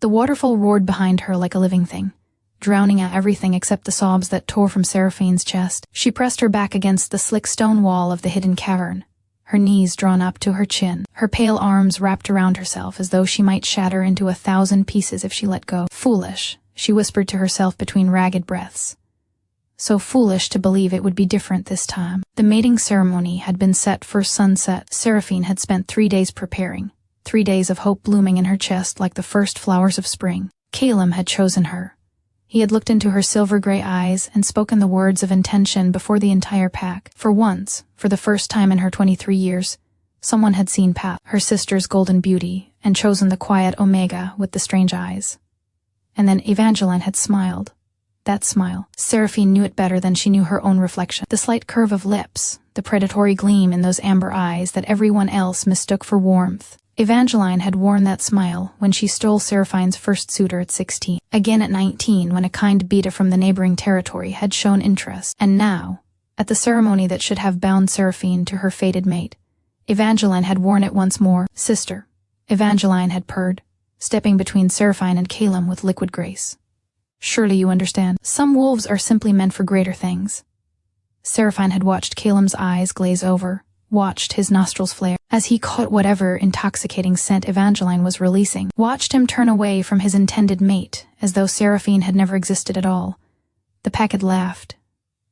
The waterfall roared behind her like a living thing, drowning out everything except the sobs that tore from Seraphine's chest. She pressed her back against the slick stone wall of the hidden cavern, her knees drawn up to her chin, her pale arms wrapped around herself as though she might shatter into 1,000 pieces if she let go. Foolish, she whispered to herself between ragged breaths. So foolish to believe it would be different this time. The mating ceremony had been set for sunset. Seraphine had spent 3 days preparing, 3 days of hope blooming in her chest like the first flowers of spring. Calum had chosen her. He had looked into her silver-gray eyes and spoken the words of intention before the entire pack. For once, for the first time in her 23 years, someone had seen Pat, her sister's golden beauty, and chosen the quiet Omega with the strange eyes. And then Evangeline had smiled. That smile. Seraphine knew it better than she knew her own reflection. The slight curve of lips, the predatory gleam in those amber eyes that everyone else mistook for warmth. Evangeline had worn that smile when she stole Seraphine's first suitor at 16, again at 19 when a kind beta from the neighboring territory had shown interest, and now, at the ceremony that should have bound Seraphine to her fated mate, Evangeline had worn it once more. Sister, Evangeline had purred, stepping between Seraphine and Calum with liquid grace. Surely you understand. Some wolves are simply meant for greater things. Seraphine had watched Calum's eyes glaze over, watched his nostrils flare as he caught whatever intoxicating scent Evangeline was releasing, watched him turn away from his intended mate as though Seraphine had never existed at all. The pack had laughed.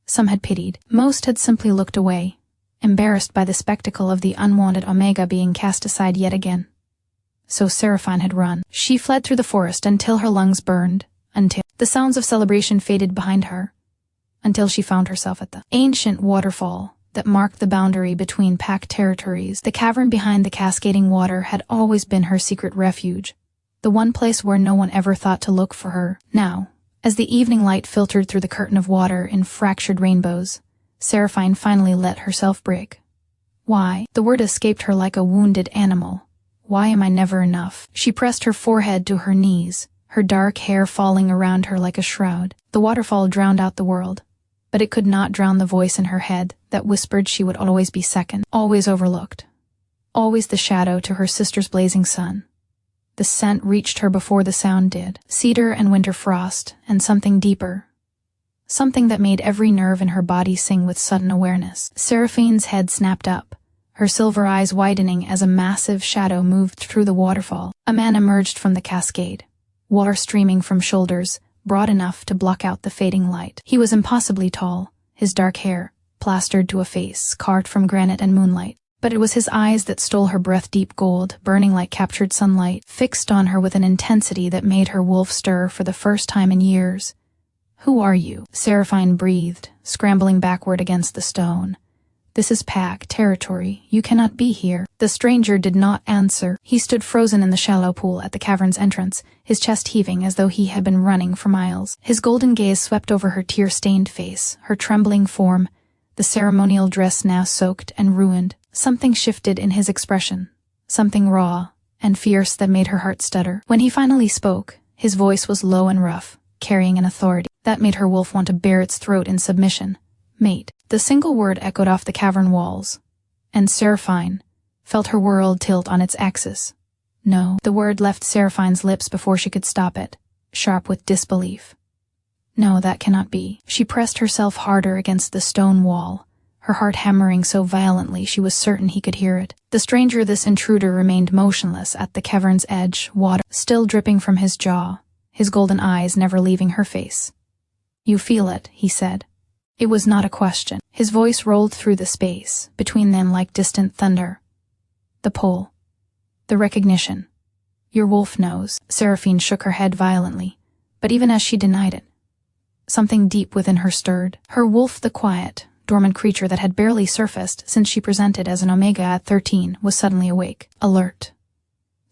Some had pitied. Most had simply looked away, embarrassed by the spectacle of the unwanted Omega being cast aside yet again. So Seraphine had run. She fled through the forest until her lungs burned, until the sounds of celebration faded behind her, until she found herself at the ancient waterfall that marked the boundary between pack territories. The cavern behind the cascading water had always been her secret refuge, the one place where no one ever thought to look for her. Now, as the evening light filtered through the curtain of water in fractured rainbows, Seraphine finally let herself break. Why? The word escaped her like a wounded animal. Why am I never enough? She pressed her forehead to her knees, her dark hair falling around her like a shroud. The waterfall drowned out the world, but it could not drown the voice in her head that whispered she would always be second, always overlooked, always the shadow to her sister's blazing sun. The scent reached her before the sound did. Cedar and winter frost, and something deeper. Something that made every nerve in her body sing with sudden awareness. Seraphine's head snapped up, her silver eyes widening as a massive shadow moved through the waterfall. A man emerged from the cascade, water streaming from shoulders, broad enough to block out the fading light. He was impossibly tall, his dark hair plastered to a face carved from granite and moonlight. But it was his eyes that stole her breath, deep gold, burning like captured sunlight, fixed on her with an intensity that made her wolf stir for the first time in years. "Who are you?" Seraphine breathed, scrambling backward against the stone. "This is pack territory. You cannot be here." The stranger did not answer. He stood frozen in the shallow pool at the cavern's entrance, his chest heaving as though he had been running for miles. His golden gaze swept over her tear-stained face, her trembling form, the ceremonial dress now soaked and ruined. Something shifted in his expression, something raw and fierce that made her heart stutter. When he finally spoke, his voice was low and rough, carrying an authority that made her wolf want to bare its throat in submission. "Mate." The single word echoed off the cavern walls, and Seraphine felt her world tilt on its axis. No. The word left Seraphine's lips before she could stop it, sharp with disbelief. No, that cannot be. She pressed herself harder against the stone wall, her heart hammering so violently she was certain he could hear it. The stranger, this intruder, remained motionless at the cavern's edge, water still dripping from his jaw, his golden eyes never leaving her face. "You feel it," he said. It was not a question. His voice rolled through the space between them like distant thunder. "The pull. The recognition. Your wolf knows." Seraphine shook her head violently, but even as she denied it, something deep within her stirred. Her wolf, the quiet, dormant creature that had barely surfaced since she presented as an Omega at 13, was suddenly awake, alert,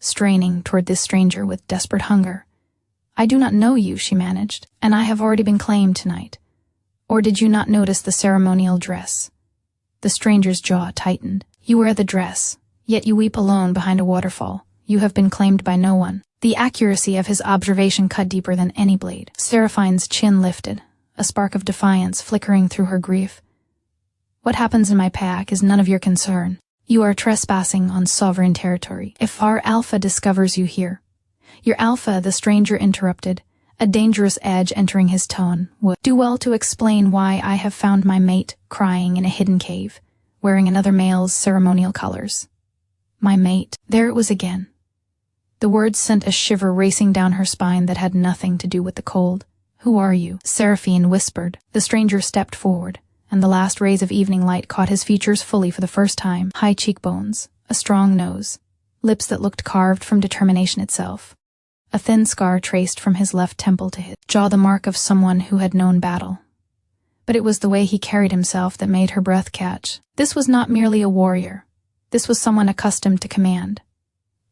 straining toward this stranger with desperate hunger. "I do not know you," she managed, "and I have already been claimed tonight. Or did you not notice the ceremonial dress?" The stranger's jaw tightened. "You wear the dress, yet you weep alone behind a waterfall. You have been claimed by no one." The accuracy of his observation cut deeper than any blade. Seraphine's chin lifted, a spark of defiance flickering through her grief. "What happens in my pack is none of your concern. You are trespassing on sovereign territory. If our alpha discovers you here, Your alpha, the stranger interrupted, a dangerous edge entering his tone, would do well to explain why I have found my mate crying in a hidden cave, wearing another male's ceremonial colors. My mate, there it was again. The words sent a shiver racing down her spine that had nothing to do with the cold. Who are you? Seraphine whispered. The stranger stepped forward, and the last rays of evening light caught his features fully for the first time. High cheekbones, a strong nose, lips that looked carved from determination itself. A thin scar traced from his left temple to his jaw, the mark of someone who had known battle. But it was the way he carried himself that made her breath catch. This was not merely a warrior. This was someone accustomed to command.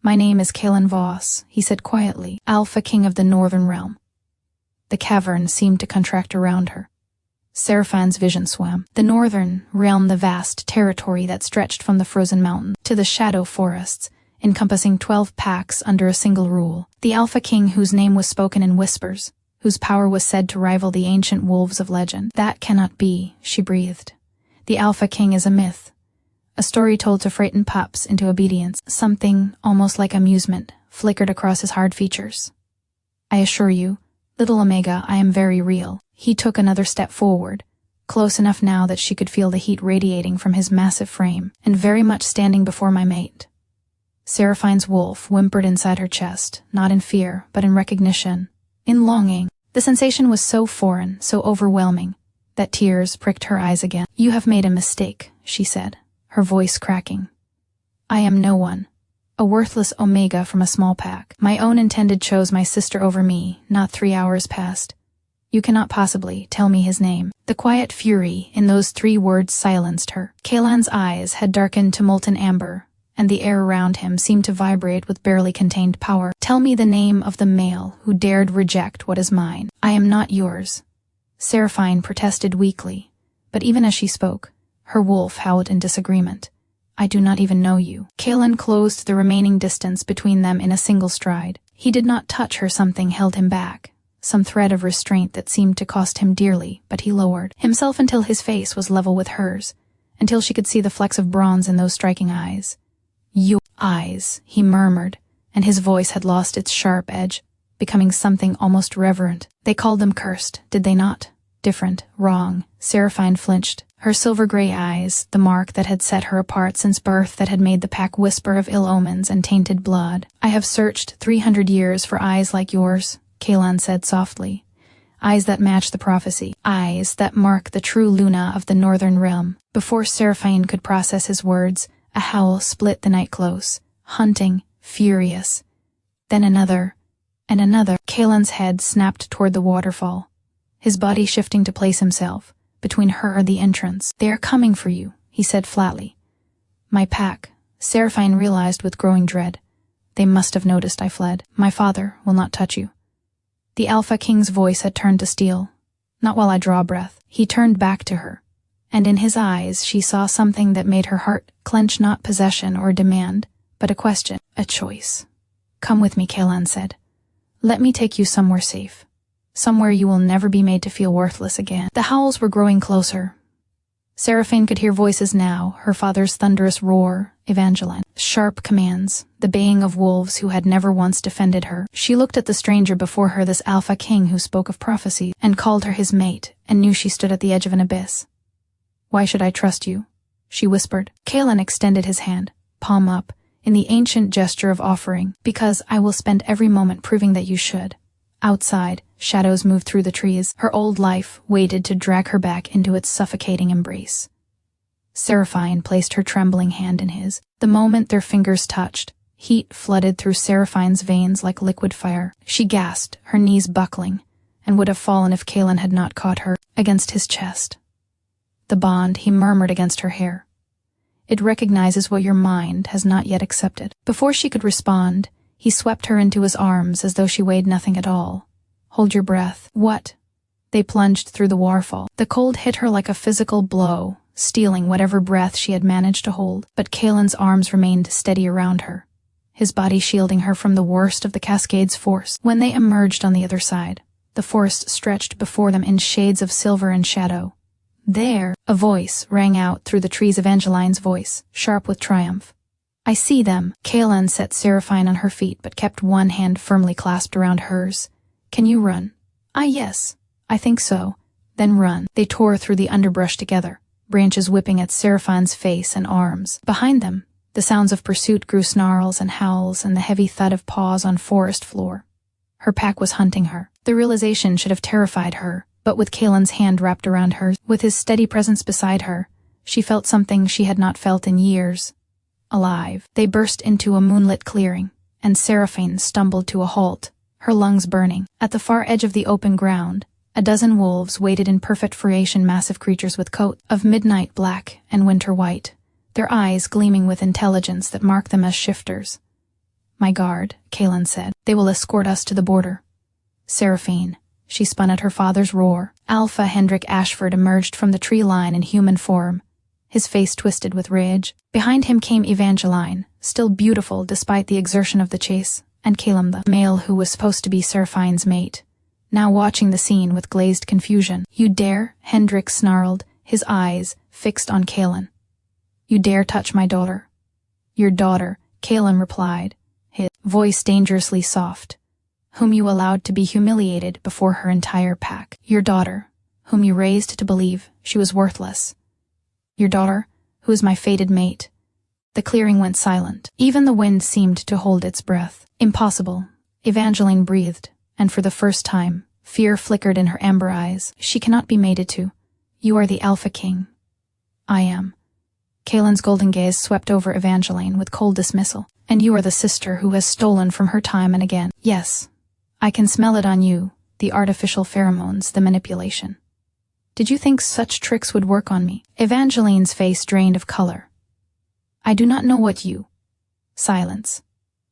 My name is Kalen Voss, he said quietly, Alpha King of the Northern Realm. The cavern seemed to contract around her. Seraphine's vision swam. The Northern Realm, the vast territory that stretched from the frozen mountains to the shadow forests, encompassing 12 packs under a single rule. The Alpha King whose name was spoken in whispers, whose power was said to rival the ancient wolves of legend. That cannot be, she breathed. The Alpha King is a myth. A story told to frighten pups into obedience. Something, almost like amusement, flickered across his hard features. I assure you, little Omega, I am very real. He took another step forward, close enough now that she could feel the heat radiating from his massive frame, and very much standing before my mate. Seraphine's wolf whimpered inside her chest, not in fear, but in recognition, in longing. The sensation was so foreign, so overwhelming, that tears pricked her eyes again. You have made a mistake, she said, her voice cracking. I am no one. A worthless Omega from a small pack. My own intended chose my sister over me, not 3 hours past. You cannot possibly tell me his name. The quiet fury in those 3 words silenced her. Kalan's eyes had darkened to molten amber, and the air around him seemed to vibrate with barely contained power. Tell me the name of the male who dared reject what is mine. I am not yours. Seraphine protested weakly, but even as she spoke, her wolf howled in disagreement. I do not even know you. Kalan closed the remaining distance between them in a single stride. He did not touch her. Something held him back, some thread of restraint that seemed to cost him dearly, but he lowered himself until his face was level with hers, until she could see the flecks of bronze in those striking eyes. Your eyes, he murmured, and his voice had lost its sharp edge, becoming something almost reverent. They called them cursed, did they not? Different, wrong. Seraphine flinched. Her silver-gray eyes, the mark that had set her apart since birth, that had made the pack whisper of ill omens and tainted blood. I have searched 300 years for eyes like yours, Kalan said softly. Eyes that match the prophecy. Eyes that mark the true Luna of the Northern Realm. Before Seraphine could process his words, a howl split the night close, hunting, furious. Then another, and another. Kalan's head snapped toward the waterfall, his body shifting to place himself between her and the entrance. They are coming for you, he said flatly. My pack, Seraphine realized with growing dread. They must have noticed I fled. My father will not touch you. The Alpha King's voice had turned to steel. Not while I draw breath. He turned back to her, and in his eyes she saw something that made her heart clench. Not possession or demand, but a question, a choice. Come with me, Kalan said. Let me take you somewhere safe. Somewhere you will never be made to feel worthless again. The howls were growing closer. Seraphine could hear voices now, her father's thunderous roar, Evangeline, sharp commands, the baying of wolves who had never once defended her. She looked at the stranger before her, this Alpha King who spoke of prophecy and called her his mate, and knew she stood at the edge of an abyss. Why should I trust you? She whispered. Kalan extended his hand, palm up, in the ancient gesture of offering. Because I will spend every moment proving that you should. Outside, shadows moved through the trees. Her old life waited to drag her back into its suffocating embrace. Seraphine placed her trembling hand in his. The moment their fingers touched, heat flooded through Seraphine's veins like liquid fire. She gasped, her knees buckling, and would have fallen if Kalan had not caught her against his chest. The bond, he murmured against her hair. It recognizes what your mind has not yet accepted. Before she could respond, he swept her into his arms as though she weighed nothing at all. Hold your breath. What? They plunged through the waterfall. The cold hit her like a physical blow, stealing whatever breath she had managed to hold. But Kalan's arms remained steady around her, his body shielding her from the worst of the cascade's force. When they emerged on the other side, the forest stretched before them in shades of silver and shadow. There, a voice rang out through the trees, Evangeline's voice, sharp with triumph. I see them. Kaelin set Seraphine on her feet but kept one hand firmly clasped around hers. Can you run? Yes. I think so. Then run. They tore through the underbrush together, branches whipping at Seraphine's face and arms. Behind them, the sounds of pursuit grew snarls and howls and the heavy thud of paws on forest floor. Her pack was hunting her. The realization should have terrified her, but with Kaelin's hand wrapped around hers, with his steady presence beside her, she felt something she had not felt in years. Alive. They burst into a moonlit clearing, and Seraphine stumbled to a halt, her lungs burning. At the far edge of the open ground, a dozen wolves waited in perfect formation, massive creatures with coats of midnight black and winter white, their eyes gleaming with intelligence that marked them as shifters. My guard, Kaelin said. They will escort us to the border. Seraphine. She spun at her father's roar. Alpha Hendrik Ashford emerged from the tree line in human form, his face twisted with rage. Behind him came Evangeline, still beautiful despite the exertion of the chase, and Caleb, the male who was supposed to be Seraphine's mate, now watching the scene with glazed confusion. You dare? Hendrik snarled, his eyes fixed on Kaelin. You dare touch my daughter? Your daughter, Kaelin replied, his voice dangerously soft. Whom you allowed to be humiliated before her entire pack. Your daughter, whom you raised to believe she was worthless. Your daughter, who is my fated mate. The clearing went silent. Even the wind seemed to hold its breath. Impossible. Evangeline breathed, and for the first time, fear flickered in her amber eyes. She cannot be mated to. You are the Alpha King. I am. Kaelin's golden gaze swept over Evangeline with cold dismissal. And you are the sister who has stolen from her time and again. Yes. I can smell it on you, the artificial pheromones, the manipulation. Did you think such tricks would work on me? Evangeline's face drained of color. I do not know what you... Silence.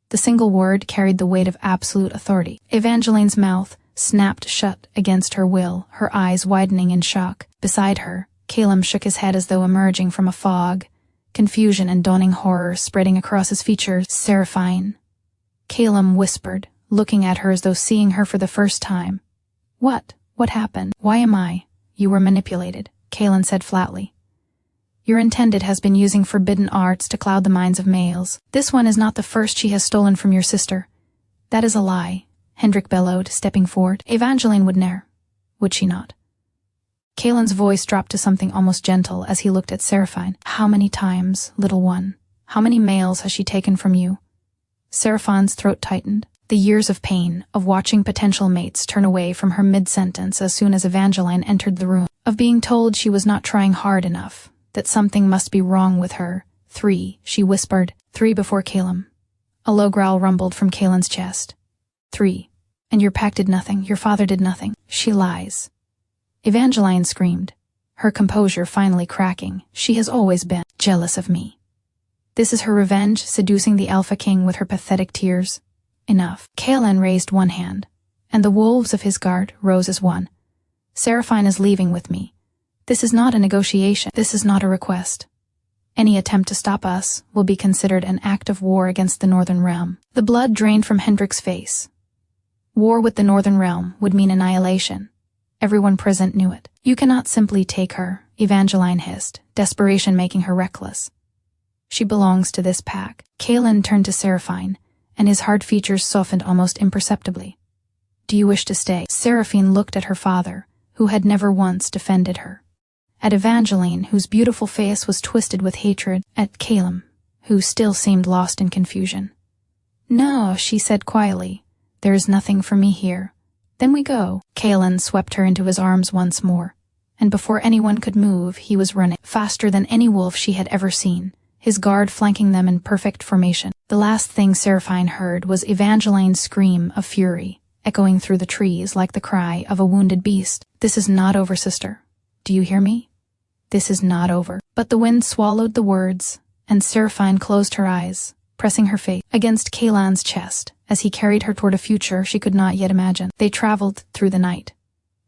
The single word carried the weight of absolute authority. Evangeline's mouth snapped shut against her will, her eyes widening in shock. Beside her, Caleb shook his head as though emerging from a fog, confusion and dawning horror spreading across his features. Seraphine. Caleb whispered, looking at her as though seeing her for the first time. What? What happened? Why am I? You were manipulated, Kaelin said flatly. Your intended has been using forbidden arts to cloud the minds of males. This one is not the first she has stolen from your sister. That is a lie, Hendrik bellowed, stepping forward. Evangeline would ne'er. Would she not? Kaelin's voice dropped to something almost gentle as he looked at Seraphine. How many times, little one? How many males has she taken from you? Seraphine's throat tightened. The years of pain, of watching potential mates turn away from her mid-sentence as soon as Evangeline entered the room, of being told she was not trying hard enough, that something must be wrong with her. 3, she whispered, 3 before Caleb. A low growl rumbled from Kaelin's chest. 3. And your pack did nothing, your father did nothing. She lies. Evangeline screamed, her composure finally cracking. She has always been jealous of me. This is her revenge, seducing the Alpha King with her pathetic tears. Enough. Kaelin raised one hand, and the wolves of his guard rose as one. Seraphine is leaving with me. This is not a negotiation. This is not a request. Any attempt to stop us will be considered an act of war against the Northern Realm. The blood drained from Hendrik's face. War with the Northern Realm would mean annihilation. Everyone present knew it. You cannot simply take her, Evangeline hissed, desperation making her reckless. She belongs to this pack. Kaelin turned to Seraphine, and his hard features softened almost imperceptibly. Do you wish to stay? Seraphine looked at her father, who had never once defended her. At Evangeline, whose beautiful face was twisted with hatred. At Caleb, who still seemed lost in confusion. No, she said quietly. There is nothing for me here. Then we go. Kaelin swept her into his arms once more, and before anyone could move, he was running, faster than any wolf she had ever seen, his guard flanking them in perfect formation. The last thing Seraphine heard was Evangeline's scream of fury, echoing through the trees like the cry of a wounded beast. This is not over, sister. Do you hear me? This is not over. But the wind swallowed the words, and Seraphine closed her eyes, pressing her face against Kaelin's chest as he carried her toward a future she could not yet imagine. They traveled through the night,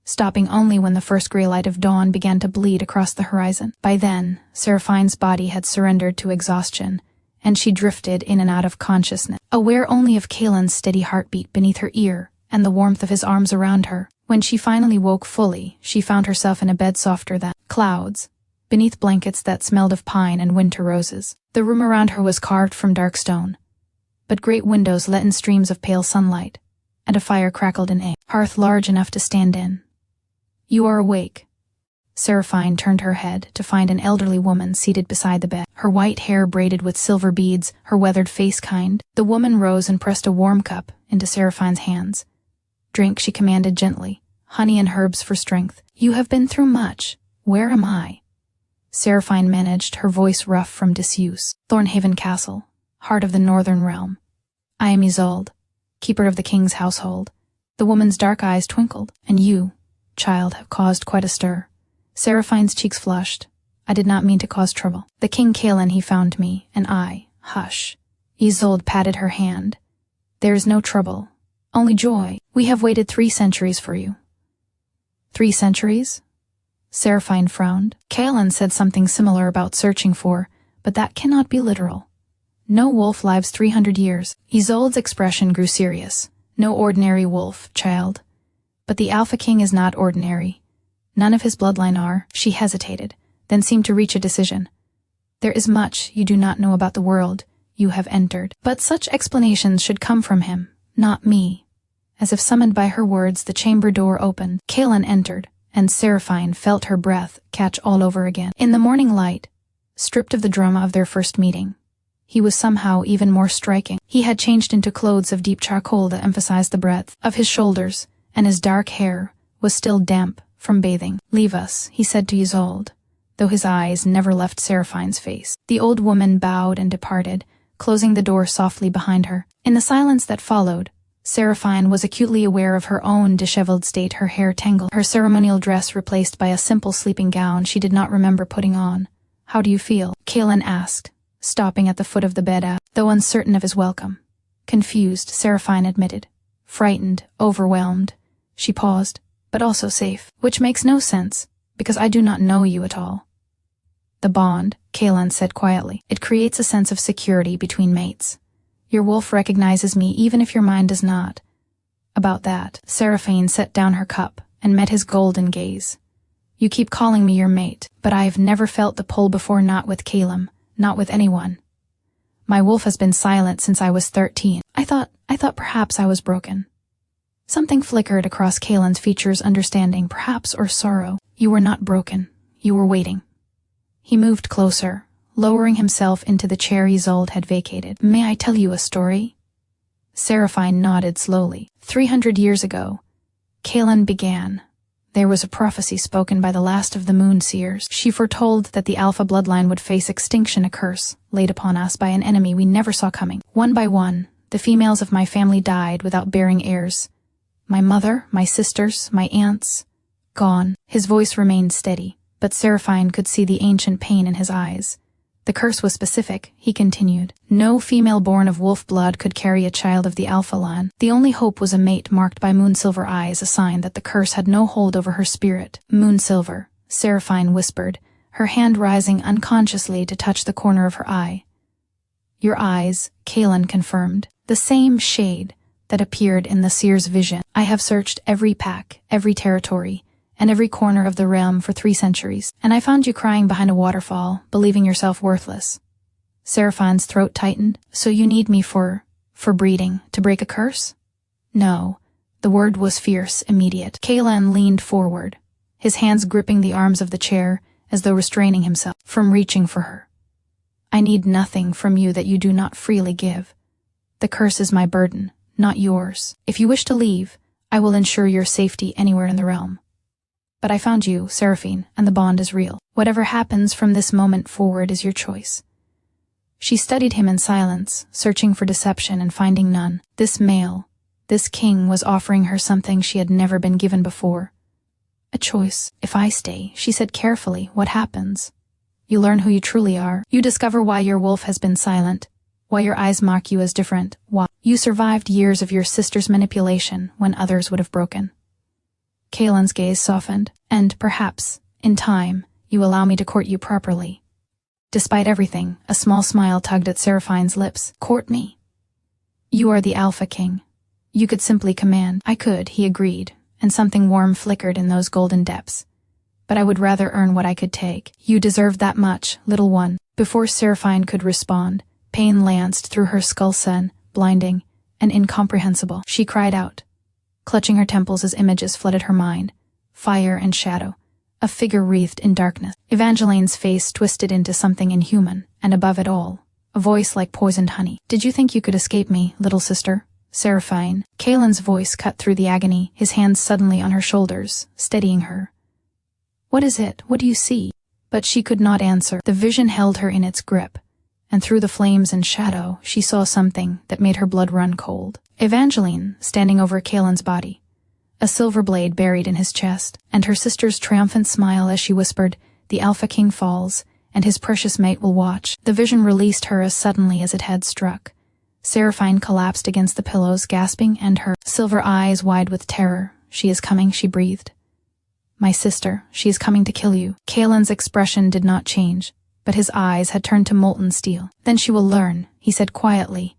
stopping only when the first gray light of dawn began to bleed across the horizon. By then, Seraphine's body had surrendered to exhaustion, and she drifted in and out of consciousness, aware only of Kaelin's steady heartbeat beneath her ear and the warmth of his arms around her. When she finally woke fully, she found herself in a bed softer than clouds, beneath blankets that smelled of pine and winter roses. The room around her was carved from dark stone, but great windows let in streams of pale sunlight, and a fire crackled in a hearth large enough to stand in. "You are awake." Seraphine turned her head to find an elderly woman seated beside the bed, her white hair braided with silver beads, her weathered face kind. The woman rose and pressed a warm cup into Seraphine's hands. "Drink," she commanded gently, "honey and herbs for strength. You have been through much. Where am I?" Seraphine managed, her voice rough from disuse. "Thornhaven Castle, heart of the northern realm. I am Isolde, keeper of the king's household." The woman's dark eyes twinkled. "And you, child, have caused quite a stir." Seraphine's cheeks flushed. "I did not mean to cause trouble. The king Kaelan, he found me, and I—" "Hush." Isolde patted her hand. "There is no trouble, only joy. We have waited 3 centuries for you." 3 centuries? Seraphine frowned. Kaelan said something similar about searching for, but that cannot be literal. No wolf lives 300 years. Isolde's expression grew serious. "No ordinary wolf, child. But the Alpha King is not ordinary. None of his bloodline are." She hesitated, then seemed to reach a decision. "There is much you do not know about the world you have entered, but such explanations should come from him, not me." As if summoned by her words, the chamber door opened. Kaelan entered, and Seraphine felt her breath catch all over again. In the morning light, stripped of the drama of their first meeting, he was somehow even more striking. He had changed into clothes of deep charcoal that emphasized the breadth of his shoulders, and his dark hair was still damp from bathing. "Leave us," he said to Isolde, though his eyes never left Seraphine's face. The old woman bowed and departed, closing the door softly behind her. In the silence that followed, Seraphine was acutely aware of her own disheveled state, her hair tangled, her ceremonial dress replaced by a simple sleeping gown she did not remember putting on. "How do you feel?" Kaelan asked, stopping at the foot of the bed, though uncertain of his welcome. "Confused," Seraphine admitted. "Frightened, overwhelmed." She paused. "But also safe. Which makes no sense, because I do not know you at all." "The bond," Kaelan said quietly. "It creates a sense of security between mates. Your wolf recognizes me even if your mind does not." "About that," Seraphine set down her cup and met his golden gaze. "You keep calling me your mate, but I have never felt the pull before, not with Kaelan, not with anyone. My wolf has been silent since I was 13. I thought perhaps I was broken." Something flickered across Kaelan's features, understanding, perhaps, or sorrow. "You were not broken. You were waiting." He moved closer, lowering himself into the chair Isolde had vacated. "May I tell you a story?" Seraphine nodded slowly. 300 years ago, Kaelan began. There was a prophecy spoken by the last of the moon seers. She foretold that the Alpha bloodline would face extinction, a curse laid upon us by an enemy we never saw coming. One by one, the females of my family died without bearing heirs. My mother, my sisters, my aunts, gone. His voice remained steady, but Seraphine could see the ancient pain in his eyes. The curse was specific, he continued. No female born of wolf blood could carry a child of the Alpha line. The only hope was a mate marked by moonsilver eyes, a sign that the curse had no hold over her spirit. "Moonsilver," Seraphine whispered, her hand rising unconsciously to touch the corner of her eye. "Your eyes," Kaelan confirmed. "The same shade that appeared in the seer's vision. I have searched every pack, every territory, and every corner of the realm for 3 centuries, and I found you crying behind a waterfall, believing yourself worthless." Seraphine's throat tightened. "So you need me for breeding, to break a curse?" "No." The word was fierce, immediate. Kaelan leaned forward, his hands gripping the arms of the chair, as though restraining himself from reaching for her. "I need nothing from you that you do not freely give. The curse is my burden, not yours. If you wish to leave, I will ensure your safety anywhere in the realm. But I found you, Seraphine, and the bond is real. Whatever happens from this moment forward is your choice." She studied him in silence, searching for deception and finding none. This male, this king, was offering her something she had never been given before. "A choice. If I stay," she said carefully, "what happens? You learn who you truly are. You discover why your wolf has been silent, why your eyes mark you as different, why you survived years of your sister's manipulation when others would have broken." Kaelan's gaze softened. "And perhaps, in time, you allow me to court you properly." Despite everything, a small smile tugged at Seraphine's lips. "Court me? You are the Alpha King. You could simply command." "I could," he agreed, and something warm flickered in those golden depths. but I would rather earn what I could take. You deserve that much, little one. Before Seraphine could respond, pain lanced through her skull sun, blinding and incomprehensible. She cried out, clutching her temples as images flooded her mind. Fire and shadow. A figure wreathed in darkness. Evangeline's face twisted into something inhuman, and above it all, a voice like poisoned honey. Did you think you could escape me, little sister? Seraphine. Kaelin's voice cut through the agony, his hands suddenly on her shoulders, steadying her. What is it? What do you see? But she could not answer. The vision held her in its grip, and through the flames and shadow, she saw something that made her blood run cold. Evangeline, standing over Kaelin's body, a silver blade buried in his chest, and her sister's triumphant smile as she whispered, "The Alpha King falls, and his precious mate will watch." The vision released her as suddenly as it had struck. Seraphine collapsed against the pillows, gasping, and her silver eyes wide with terror. "She is coming," she breathed. "My sister, she is coming to kill you." Kaelin's expression did not change, but his eyes had turned to molten steel. "Then she will learn," he said quietly.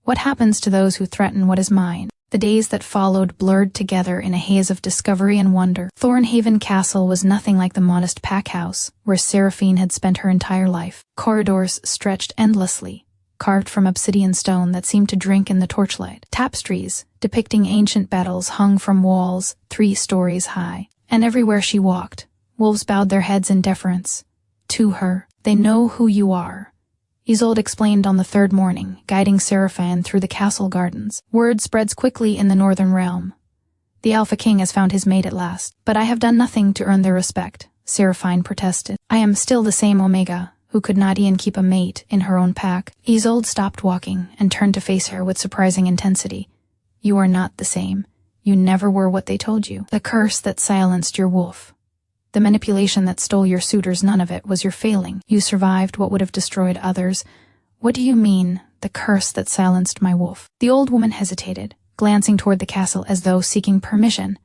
"What happens to those who threaten what is mine?" The days that followed blurred together in a haze of discovery and wonder. Thornhaven Castle was nothing like the modest pack house where Seraphine had spent her entire life. Corridors stretched endlessly, carved from obsidian stone that seemed to drink in the torchlight. Tapestries, depicting ancient battles, hung from walls 3 stories high. And everywhere she walked, wolves bowed their heads in deference to her. "They know who you are," Isolde explained on the 3rd morning, guiding Seraphine through the castle gardens. "Word spreads quickly in the northern realm. The Alpha King has found his mate at last." "But I have done nothing to earn their respect," Seraphine protested. "I am still the same Omega, who could not even keep a mate in her own pack." Isolde stopped walking and turned to face her with surprising intensity. "You are not the same. You never were what they told you. The curse that silenced your wolf, the manipulation that stole your suitors, none of it was your failing. You survived what would have destroyed others." "What do you mean, the curse that silenced my wolf?" The old woman hesitated, glancing toward the castle as though seeking permission.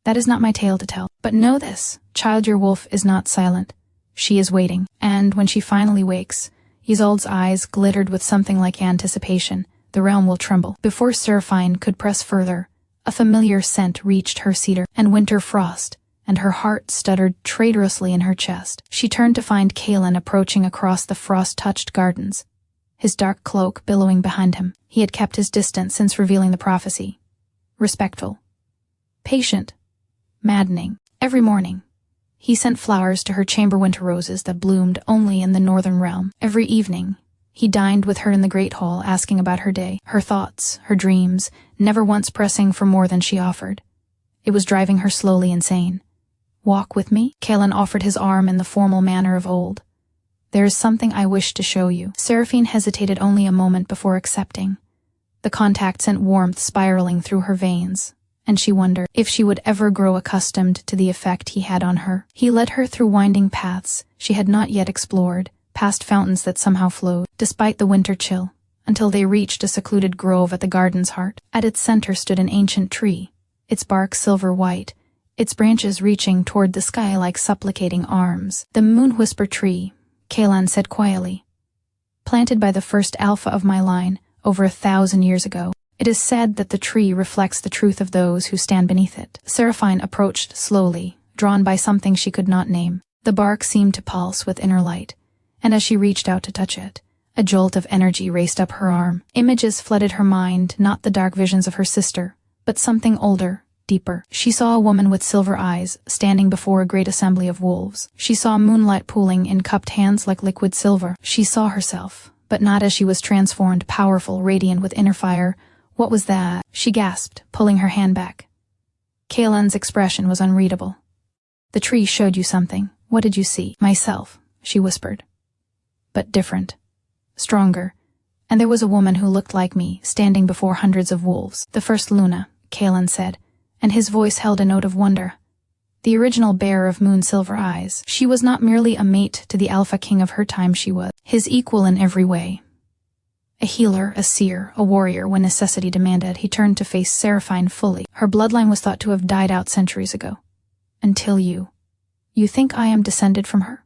"That is not my tale to tell. But know this, child, your wolf is not silent. She is waiting, and when she finally wakes," Isolde's eyes glittered with something like anticipation, "the realm will tremble." Before Seraphine could press further, a familiar scent reached her cedar and winter frost, and her heart stuttered traitorously in her chest. She turned to find Kaelin approaching across the frost-touched gardens, his dark cloak billowing behind him. He had kept his distance since revealing the prophecy. Respectful. Patient. Maddening. Every morning, he sent flowers to her chamber winter roses that bloomed only in the northern realm. Every evening, he dined with her in the great hall, asking about her day, her thoughts, her dreams, never once pressing for more than she offered. It was driving her slowly insane. "Walk with me?" Kaelin offered his arm in the formal manner of old. "There is something I wish to show you." Seraphine hesitated only a moment before accepting. The contact sent warmth spiraling through her veins, and she wondered if she would ever grow accustomed to the effect he had on her. He led her through winding paths she had not yet explored, past fountains that somehow flowed, despite the winter chill, until they reached a secluded grove at the garden's heart. At its center stood an ancient tree, its bark silver-white, its branches reaching toward the sky like supplicating arms. "The Moon-Whisper Tree," Kaelin said quietly. "Planted by the first alpha of my line over 1,000 years ago. It is said that the tree reflects the truth of those who stand beneath it." Seraphine approached slowly, drawn by something she could not name. The bark seemed to pulse with inner light, and as she reached out to touch it, a jolt of energy raced up her arm. Images flooded her mind, not the dark visions of her sister, but something older, deeper. She saw a woman with silver eyes, standing before a great assembly of wolves. She saw moonlight pooling in cupped hands like liquid silver. She saw herself, but not as she was transformed, powerful, radiant with inner fire. "What was that?" she gasped, pulling her hand back. Kaelin's expression was unreadable. "The tree showed you something. What did you see?" "Myself," she whispered. "But different. Stronger. And there was a woman who looked like me, standing before hundreds of wolves." "The first Luna," Kaelin said, and his voice held a note of wonder. "The original bearer of moon-silver eyes. She was not merely a mate to the Alpha King of her time, she was his equal in every way. A healer, a seer, a warrior when necessity demanded." He turned to face Seraphine fully. "Her bloodline was thought to have died out centuries ago. Until you. You think I am descended from her?"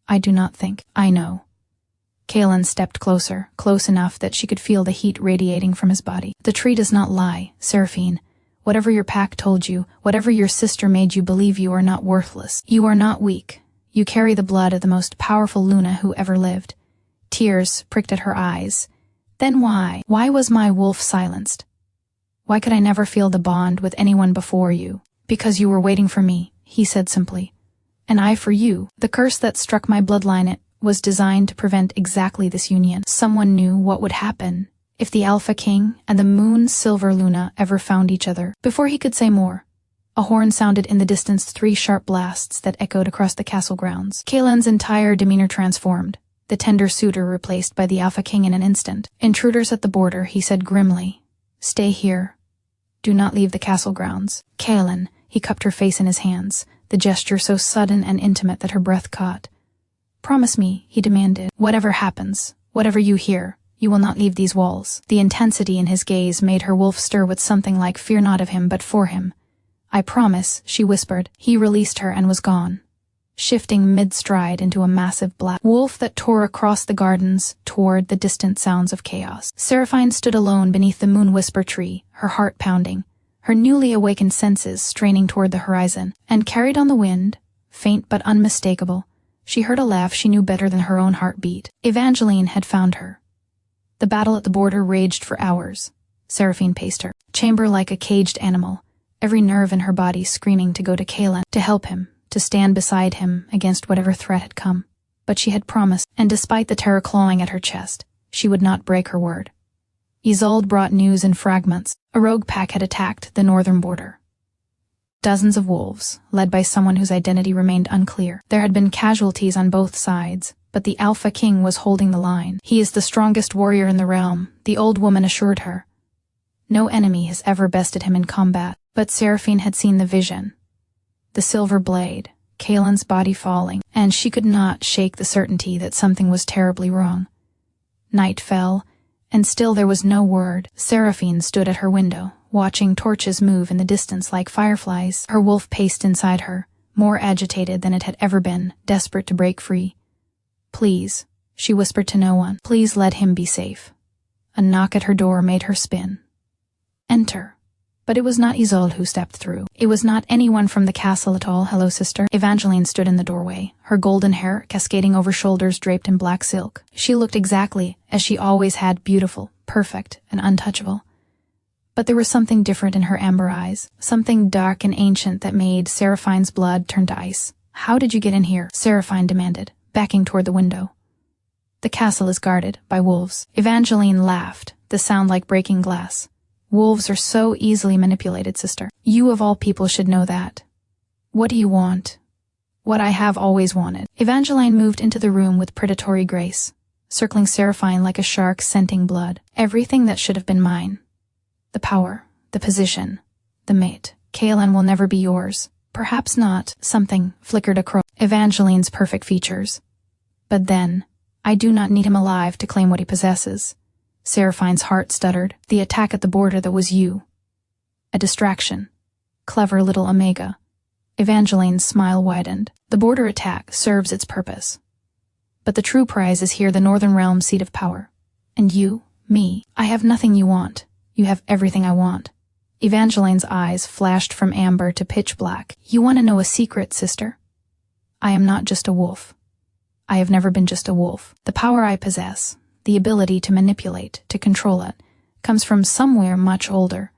"I do not think. I know." Kaelin stepped closer, close enough that she could feel the heat radiating from his body. "The tree does not lie, Seraphine. Whatever your pack told you, whatever your sister made you believe, you are not worthless. You are not weak. You carry the blood of the most powerful Luna who ever lived. Tears pricked at her eyes. Then why? Why was my wolf silenced? Why could I never feel the bond with anyone before you? Because you were waiting for me, he said simply. And I for you. The curse that struck my bloodline, it was designed to prevent exactly this union. Someone knew what would happen if the Alpha King and the Moon Silver Luna ever found each other. Before he could say more, a horn sounded in the distance, 3 sharp blasts that echoed across the castle grounds. Kaelin's entire demeanor transformed, the tender suitor replaced by the Alpha King in an instant. Intruders at the border, he said grimly. Stay here. Do not leave the castle grounds. Kaelin, he cupped her face in his hands, the gesture so sudden and intimate that her breath caught. Promise me, he demanded, whatever happens, whatever you hear, you will not leave these walls. The intensity in his gaze made her wolf stir with something like fear, not of him but for him. I promise, she whispered. He released her and was gone, shifting mid-stride into a massive black wolf that tore across the gardens toward the distant sounds of chaos. Seraphine stood alone beneath the moon whisper tree, her heart pounding, her newly awakened senses straining toward the horizon. And carried on the wind, faint but unmistakable, she heard a laugh she knew better than her own heartbeat. Evangeline had found her. The battle at the border raged for hours. Seraphine paced her chamber like a caged animal, every nerve in her body screaming to go to Kaelin, to help him, to stand beside him against whatever threat had come. But she had promised, and despite the terror clawing at her chest, she would not break her word. Isolde brought news in fragments. A rogue pack had attacked the northern border. Dozens of wolves, led by someone whose identity remained unclear. There had been casualties on both sides, but the Alpha King was holding the line. He is the strongest warrior in the realm, the old woman assured her. No enemy has ever bested him in combat, but Seraphine had seen the vision. The silver blade, Kaelin's body falling, and she could not shake the certainty that something was terribly wrong. Night fell, and still there was no word. Seraphine stood at her window, watching torches move in the distance like fireflies. Her wolf paced inside her, more agitated than it had ever been, desperate to break free. Please, she whispered to no one, please let him be safe. A knock at her door made her spin. Enter. But it was not Isolde who stepped through. It was not anyone from the castle at all. Hello, sister. Evangeline stood in the doorway, her golden hair cascading over shoulders draped in black silk. She looked exactly as she always had, beautiful, perfect, and untouchable. But there was something different in her amber eyes, something dark and ancient that made Seraphine's blood turn to ice. How did you get in here? Seraphine demanded, backing toward the window. The castle is guarded by wolves. Evangeline laughed, the sound like breaking glass. Wolves are so easily manipulated, sister. You of all people should know that. What do you want? What I have always wanted. Evangeline moved into the room with predatory grace, circling Seraphine like a shark scenting blood. Everything that should have been mine. The power, the position, the mate. Kaelin will never be yours. Perhaps not. Something flickered across Evangeline's perfect features. But then, I do not need him alive to claim what he possesses. Seraphine's heart stuttered. The attack at the border, that was you. A distraction. Clever little Omega. Evangeline's smile widened. The border attack serves its purpose. But the true prize is here, the Northern Realm's seat of power. And you, me, I have nothing you want. You have everything I want. Evangeline's eyes flashed from amber to pitch black. You want to know a secret, sister? I am not just a wolf. I have never been just a wolf. The power I possess, the ability to manipulate, to control it, comes from somewhere much older,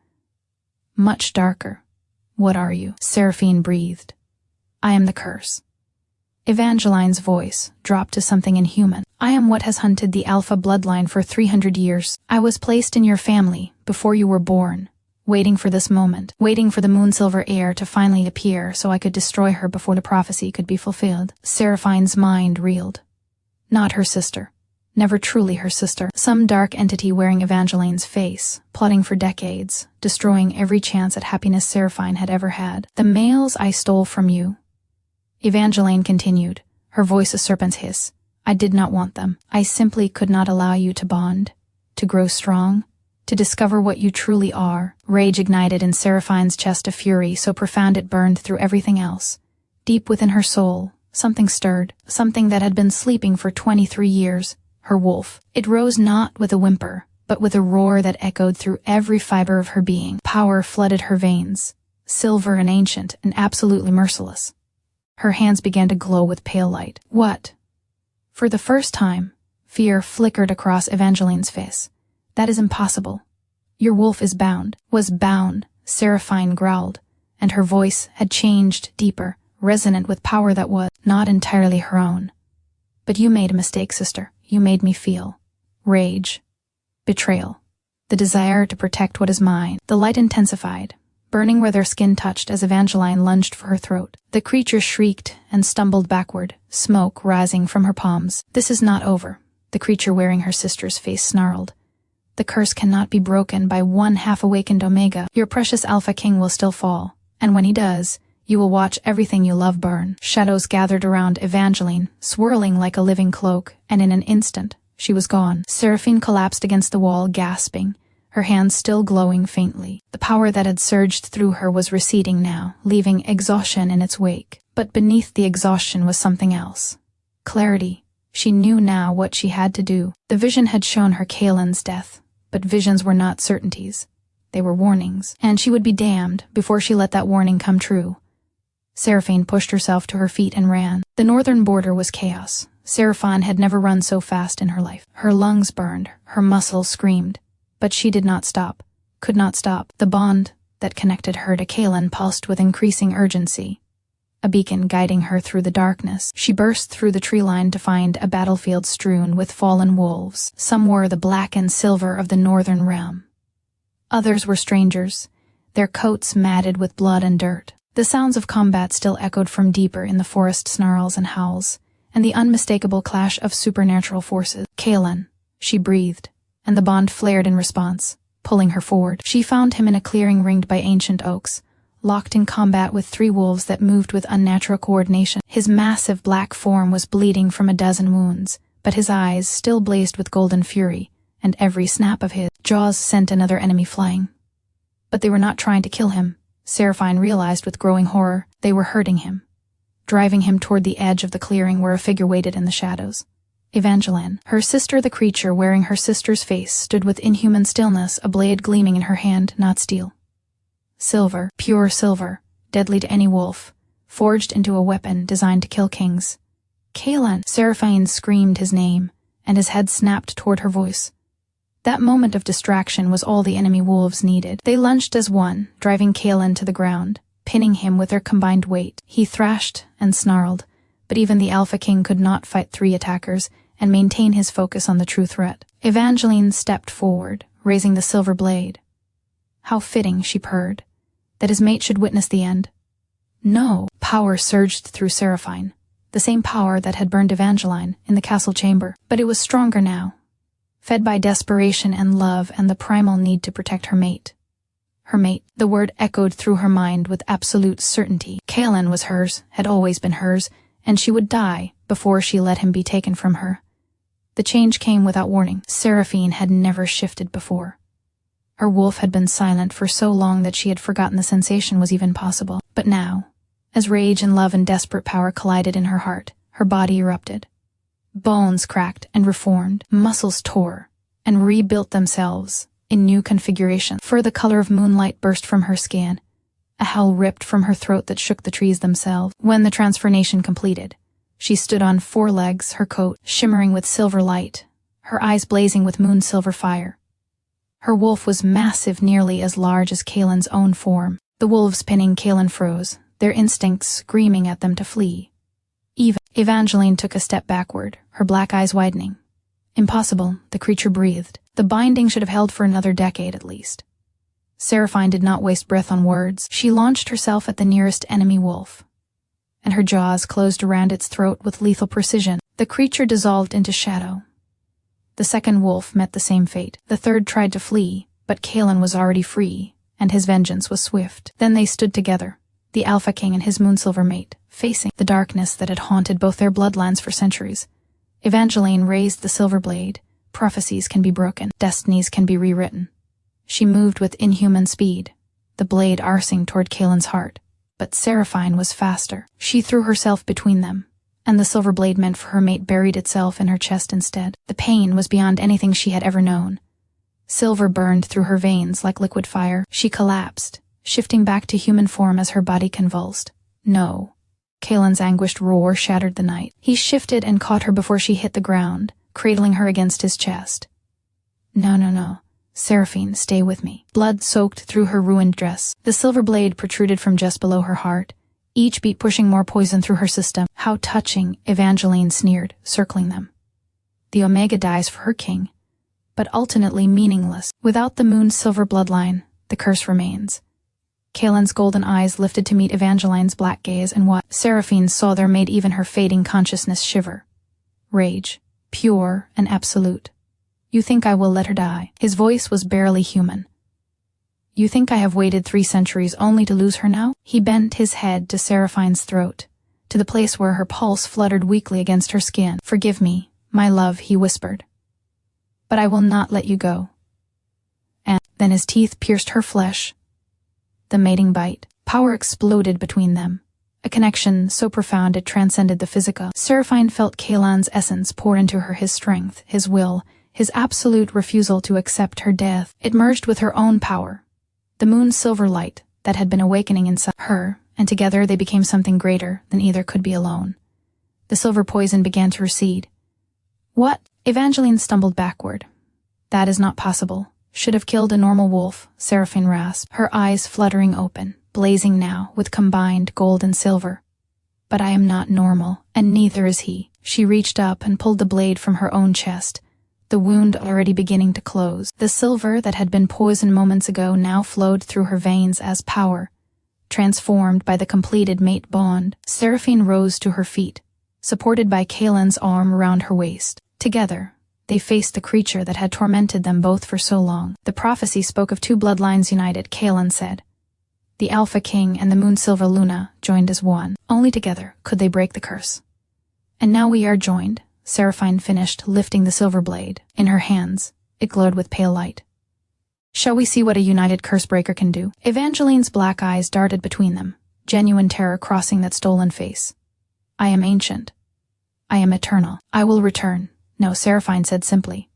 much darker. What are you? Seraphine breathed. I am the curse. Evangeline's voice dropped to something inhuman. I am what has hunted the Alpha bloodline for 300 years. I was placed in your family before you were born, waiting for this moment, waiting for the Moonsilver heir to finally appear so I could destroy her before the prophecy could be fulfilled. Seraphine's mind reeled. Not her sister. Never truly her sister. Some dark entity wearing Evangeline's face, plotting for decades, destroying every chance at happiness Seraphine had ever had. The males I stole from you. Evangeline continued, her voice a serpent's hiss. I did not want them. I simply could not allow you to bond, to grow strong, to discover what you truly are. Rage ignited in Seraphine's chest, a fury so profound it burned through everything else. Deep within her soul, something stirred, something that had been sleeping for 23 years. Her wolf. It rose not with a whimper, but with a roar that echoed through every fiber of her being. Power flooded her veins, silver and ancient and absolutely merciless. Her hands began to glow with pale light. What? For the first time, fear flickered across Evangeline's face. That is impossible. Your wolf is bound. Was bound, Seraphine growled, and her voice had changed deeper, resonant with power that was not entirely her own. But you made a mistake, sister. You made me feel rage, betrayal, the desire to protect what is mine. The light intensified, burning where their skin touched as Evangeline lunged for her throat. The creature shrieked and stumbled backward, smoke rising from her palms. This is not over, the creature wearing her sister's face snarled. The curse cannot be broken by one half-awakened Omega. Your precious Alpha King will still fall, and when he does, you will watch everything you love burn. Shadows gathered around Evangeline, swirling like a living cloak, and in an instant, she was gone. Seraphine collapsed against the wall, gasping, her hands still glowing faintly. The power that had surged through her was receding now, leaving exhaustion in its wake. But beneath the exhaustion was something else. Clarity. She knew now what she had to do. The vision had shown her Kaelin's death, but visions were not certainties. They were warnings, and she would be damned before she let that warning come true. Seraphine pushed herself to her feet and ran. The northern border was chaos. Seraphine had never run so fast in her life. Her lungs burned, her muscles screamed. But she did not stop, could not stop. The bond that connected her to Kaelin pulsed with increasing urgency. A beacon guiding her through the darkness. She burst through the tree line to find a battlefield strewn with fallen wolves. Some were the black and silver of the northern realm. Others were strangers, their coats matted with blood and dirt. The sounds of combat still echoed from deeper in the forest snarls and howls, and the unmistakable clash of supernatural forces. Kaelin, she breathed, and the bond flared in response, pulling her forward. She found him in a clearing ringed by ancient oaks, locked in combat with 3 wolves that moved with unnatural coordination. His massive black form was bleeding from a dozen wounds, but his eyes still blazed with golden fury, and every snap of his jaws sent another enemy flying. But they were not trying to kill him. Seraphine realized with growing horror. They were hurting him, driving him toward the edge of the clearing where a figure waited in the shadows. Evangeline, her sister the creature wearing her sister's face, stood with inhuman stillness, a blade gleaming in her hand, not steel. Silver, pure silver, deadly to any wolf, forged into a weapon designed to kill kings. Kaelin! Seraphine screamed his name, and his head snapped toward her voice. That moment of distraction was all the enemy wolves needed. They lunged as one, driving Kaelin to the ground, pinning him with their combined weight. He thrashed and snarled, but even the Alpha King could not fight 3 attackers and maintain his focus on the true threat. Evangeline stepped forward, raising the silver blade. How fitting, she purred, that his mate should witness the end. No! Power surged through Seraphine, the same power that had burned Evangeline in the castle chamber, but it was stronger now, fed by desperation and love and the primal need to protect her mate. Her mate, the word echoed through her mind with absolute certainty. Kaelin was hers, had always been hers, and she would die before she let him be taken from her. The change came without warning. Seraphine had never shifted before. Her wolf had been silent for so long that she had forgotten the sensation was even possible. But now, as rage and love and desperate power collided in her heart, her body erupted. Bones cracked and reformed, muscles tore, and rebuilt themselves in new configuration. Fur the color of moonlight burst from her skin. A howl ripped from her throat that shook the trees themselves. When the transformation completed, she stood on 4 legs, her coat shimmering with silver light, her eyes blazing with moon-silver fire. Her wolf was massive, nearly as large as Kaelin's own form. The wolves pinning Kaelin froze, their instincts screaming at them to flee. Evangeline took a step backward, her black eyes widening. Impossible, the creature breathed. The binding should have held for another decade at least. Seraphine did not waste breath on words. She launched herself at the nearest enemy wolf, and her jaws closed around its throat with lethal precision. The creature dissolved into shadow. The second wolf met the same fate. The third tried to flee, but Kaelin was already free, and his vengeance was swift. Then they stood together, the Alpha King and his moonsilver mate, facing the darkness that had haunted both their bloodlines for centuries. Evangeline raised the silver blade. Prophecies can be broken, destinies can be rewritten. She moved with inhuman speed, the blade arcing toward Kaelin's heart. But Seraphine was faster. She threw herself between them, and the silver blade meant for her mate buried itself in her chest instead. The pain was beyond anything she had ever known. Silver burned through her veins like liquid fire. She collapsed, shifting back to human form as her body convulsed. No. Kaelin's anguished roar shattered the night. He shifted and caught her before she hit the ground, cradling her against his chest. No. Seraphine, stay with me. Blood soaked through her ruined dress. The silver blade protruded from just below her heart, each beat pushing more poison through her system. How touching, Evangeline sneered, circling them. The Omega dies for her king, but ultimately meaningless. Without the moon's silver bloodline, the curse remains. Kaelin's golden eyes lifted to meet Evangeline's black gaze, and what Seraphine saw there made even her fading consciousness shiver. Rage, pure and absolute. You think I will let her die? His voice was barely human. You think I have waited 3 centuries only to lose her now? He bent his head to Seraphine's throat, to the place where her pulse fluttered weakly against her skin. Forgive me, my love, he whispered. But I will not let you go. And then his teeth pierced her flesh. The mating bite. Power exploded between them. A connection so profound it transcended the physical. Seraphine felt Kaelin's essence pour into her, his strength, his will, his absolute refusal to accept her death. It merged with her own power, the moon's silver light that had been awakening inside her, and together they became something greater than either could be alone. The silver poison began to recede. What? Evangeline stumbled backward. That is not possible. Should have killed a normal wolf, Seraphine rasped, her eyes fluttering open, blazing now with combined gold and silver. But I am not normal, and neither is he. She reached up and pulled the blade from her own chest, the wound already beginning to close. The silver that had been poison moments ago now flowed through her veins as power, transformed by the completed mate bond. Seraphine rose to her feet, supported by Kaelin's arm around her waist. Together, they faced the creature that had tormented them both for so long. The prophecy spoke of 2 bloodlines united, Kaelin said. The Alpha King and the Moon Silver Luna joined as one. Only together could they break the curse. And now we are joined, Seraphine finished, lifting the silver blade. In her hands, it glowed with pale light. Shall we see what a united curse-breaker can do? Evangeline's black eyes darted between them, genuine terror crossing that stolen face. I am ancient. I am eternal. I will return. No, Seraphine said simply.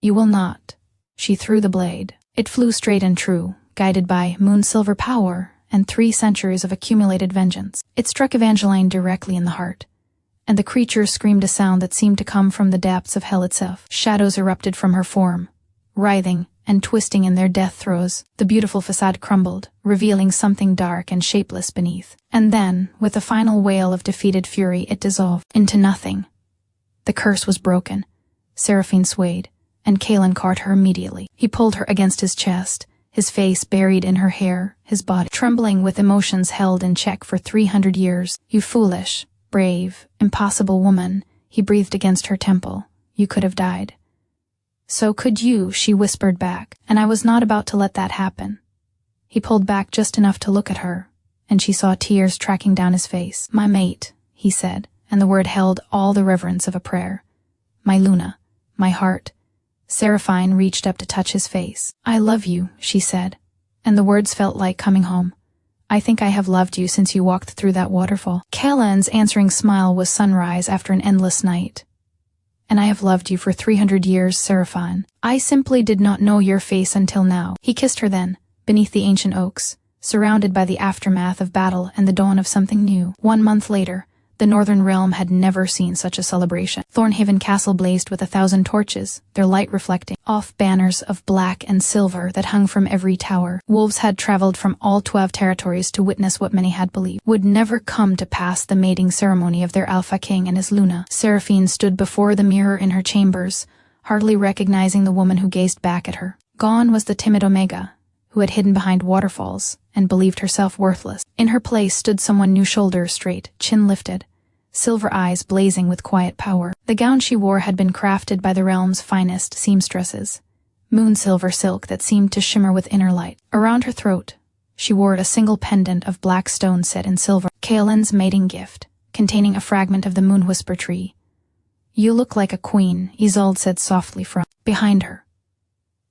You will not. She threw the blade. It flew straight and true, guided by moon-silver power and 3 centuries of accumulated vengeance. It struck Evangeline directly in the heart, and the creature screamed a sound that seemed to come from the depths of hell itself. Shadows erupted from her form, writhing and twisting in their death throes. The beautiful facade crumbled, revealing something dark and shapeless beneath. And then, with a final wail of defeated fury, it dissolved into nothing. The curse was broken. Seraphine swayed, and Kaelin caught her immediately. He pulled her against his chest, his face buried in her hair, his body trembling with emotions held in check for 300 years. You foolish, brave, impossible woman, he breathed against her temple. You could have died. So could you, she whispered back, and I was not about to let that happen. He pulled back just enough to look at her, and she saw tears tracking down his face. My mate, he said, and the word held all the reverence of a prayer. My Luna, my heart. Seraphine reached up to touch his face. I love you, she said, and the words felt like coming home. I think I have loved you since you walked through that waterfall. Kaelin's answering smile was sunrise after an endless night. And I have loved you for 300 years, Seraphine. I simply did not know your face until now. He kissed her then, beneath the ancient oaks, surrounded by the aftermath of battle and the dawn of something new. 1 month later, the Northern Realm had never seen such a celebration. Thornhaven Castle blazed with 1,000 torches, their light reflecting off banners of black and silver that hung from every tower. Wolves had traveled from all 12 territories to witness what many had believed would never come to pass, the mating ceremony of their Alpha King and his Luna. Seraphine stood before the mirror in her chambers, hardly recognizing the woman who gazed back at her. Gone was the timid Omega, who had hidden behind waterfalls and believed herself worthless. In her place stood someone new, shoulders straight, chin lifted, silver eyes blazing with quiet power. The gown she wore had been crafted by the realm's finest seamstresses, moon-silver silk that seemed to shimmer with inner light. Around her throat, she wore a single pendant of black stone set in silver, Kaelin's mating gift, containing a fragment of the moon-whisper tree. You look like a queen, Isolde said softly from behind her.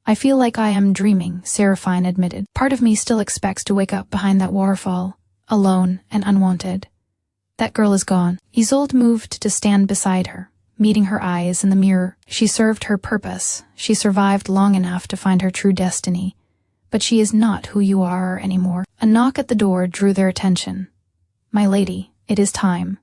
I feel like I am dreaming, Seraphine admitted. Part of me still expects to wake up behind that waterfall, alone and unwanted. That girl is gone. Isolde moved to stand beside her, meeting her eyes in the mirror. She served her purpose. She survived long enough to find her true destiny. But she is not who you are anymore. A knock at the door drew their attention. "My lady, it is time."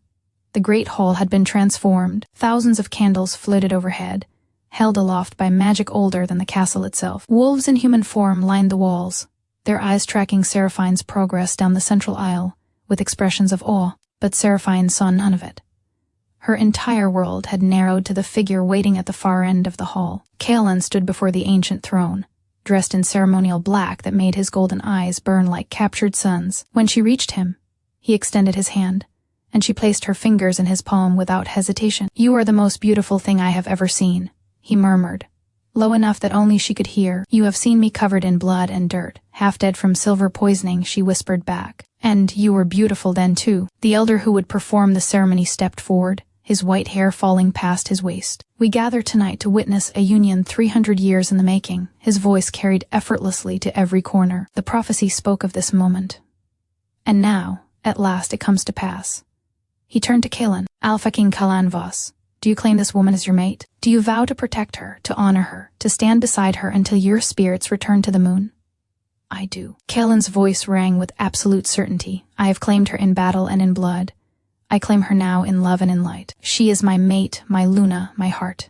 The great hall had been transformed. Thousands of candles floated overhead, held aloft by magic older than the castle itself. Wolves in human form lined the walls, their eyes tracking Seraphine's progress down the central aisle with expressions of awe, but Seraphine saw none of it. Her entire world had narrowed to the figure waiting at the far end of the hall. Kaelan stood before the ancient throne, dressed in ceremonial black that made his golden eyes burn like captured suns. When she reached him, he extended his hand, and she placed her fingers in his palm without hesitation. "You are the most beautiful thing I have ever seen," he murmured, low enough that only she could hear. "You have seen me covered in blood and dirt, half dead from silver poisoning," she whispered back. "And you were beautiful then too." The elder who would perform the ceremony stepped forward, his white hair falling past his waist. "We gather tonight to witness a union 300 years in the making." His voice carried effortlessly to every corner. The prophecy spoke of this moment. And now, at last, it comes to pass. He turned to Kaelan. "Alpha King Kalanvas, do you claim this woman as your mate? Do you vow to protect her, to honor her, to stand beside her until your spirits return to the moon?" "I do." Kaelan's voice rang with absolute certainty. "I have claimed her in battle and in blood. I claim her now in love and in light. She is my mate, my Luna, my heart."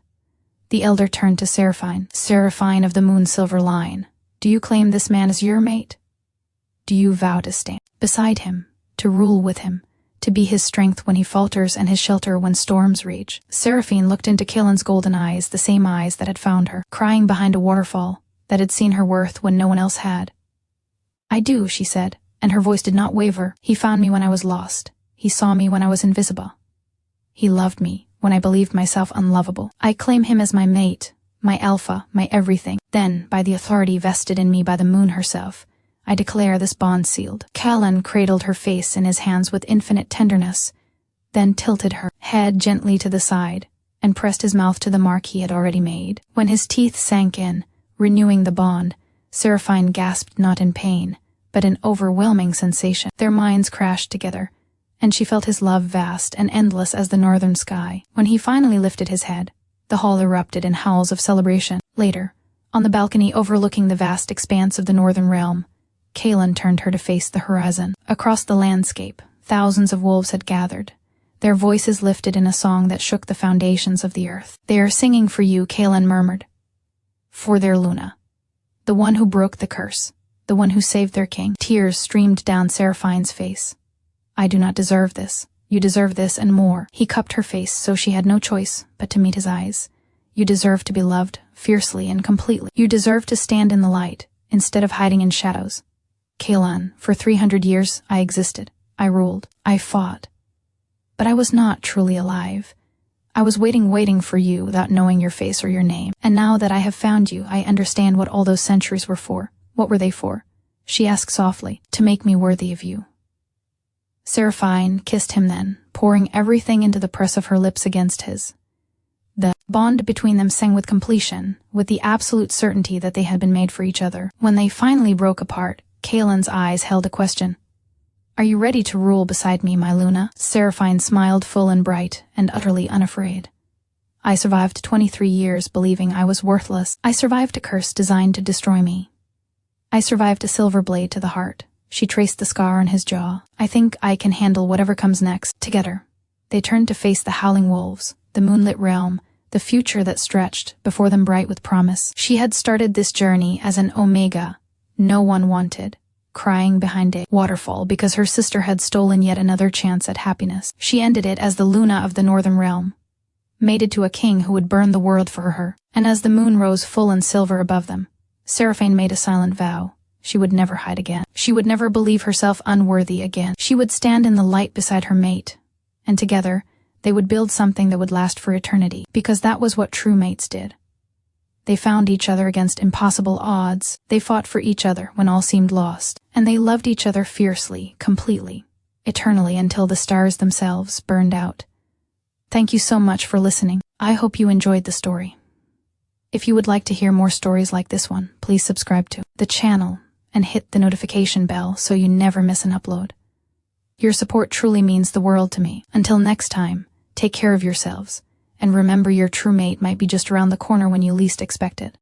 The elder turned to Seraphine. "Seraphine of the moon silver line, do you claim this man as your mate? Do you vow to stand beside him, to rule with him, to be his strength when he falters and his shelter when storms rage?" Seraphine looked into Kaelan's golden eyes, the same eyes that had found her, crying behind a waterfall, that had seen her worth when no one else had. "I do," she said, and her voice did not waver. "He found me when I was lost. He saw me when I was invisible. He loved me when I believed myself unlovable. I claim him as my mate, my alpha, my everything. Then, by the authority vested in me by the moon herself, I declare this bond sealed." Kaelan cradled her face in his hands with infinite tenderness, then tilted her head gently to the side, and pressed his mouth to the mark he had already made. When his teeth sank in, renewing the bond, Seraphine gasped not in pain, but in overwhelming sensation. Their minds crashed together, and she felt his love vast and endless as the northern sky. When he finally lifted his head, the hall erupted in howls of celebration. Later, on the balcony overlooking the vast expanse of the northern realm, Kaelan turned her to face the horizon. Across the landscape, thousands of wolves had gathered, their voices lifted in a song that shook the foundations of the earth. "They are singing for you," Kaelan murmured. "For their Luna, the one who broke the curse, the one who saved their king." Tears streamed down Seraphine's face. "I do not deserve this. You deserve this and more." He cupped her face so she had no choice but to meet his eyes. "You deserve to be loved, fiercely and completely. You deserve to stand in the light, instead of hiding in shadows. Kaelan, for 300 years I existed. I ruled. I fought. But I was not truly alive. I was waiting for you without knowing your face or your name. And now that I have found you, I understand what all those centuries were for. What were they for?" she asked softly. "To make me worthy of you." Seraphine kissed him then, pouring everything into the press of her lips against his. The bond between them sang with completion, with the absolute certainty that they had been made for each other. When they finally broke apart, Kaelan's eyes held a question. "Are you ready to rule beside me, my Luna?" Seraphine smiled full and bright, and utterly unafraid. "I survived 23 years believing I was worthless. I survived a curse designed to destroy me. I survived a silver blade to the heart." She traced the scar on his jaw. "I think I can handle whatever comes next." Together, they turned to face the howling wolves, the moonlit realm, the future that stretched before them bright with promise. She had started this journey as an Omega, no one wanted, crying behind a waterfall because her sister had stolen yet another chance at happiness. She ended it as the Luna of the northern realm, mated to a king who would burn the world for her. And as the moon rose full and silver above them, Seraphine made a silent vow. She would never hide again. She would never believe herself unworthy again. She would stand in the light beside her mate, and together they would build something that would last for eternity, because that was what true mates did. They found each other against impossible odds. They fought for each other when all seemed lost, and they loved each other fiercely, completely, eternally until the stars themselves burned out. Thank you so much for listening. I hope you enjoyed the story. If you would like to hear more stories like this one, please subscribe to the channel and hit the notification bell so you never miss an upload. Your support truly means the world to me. Until next time, take care of yourselves And remember, your true mate might be just around the corner when you least expect it.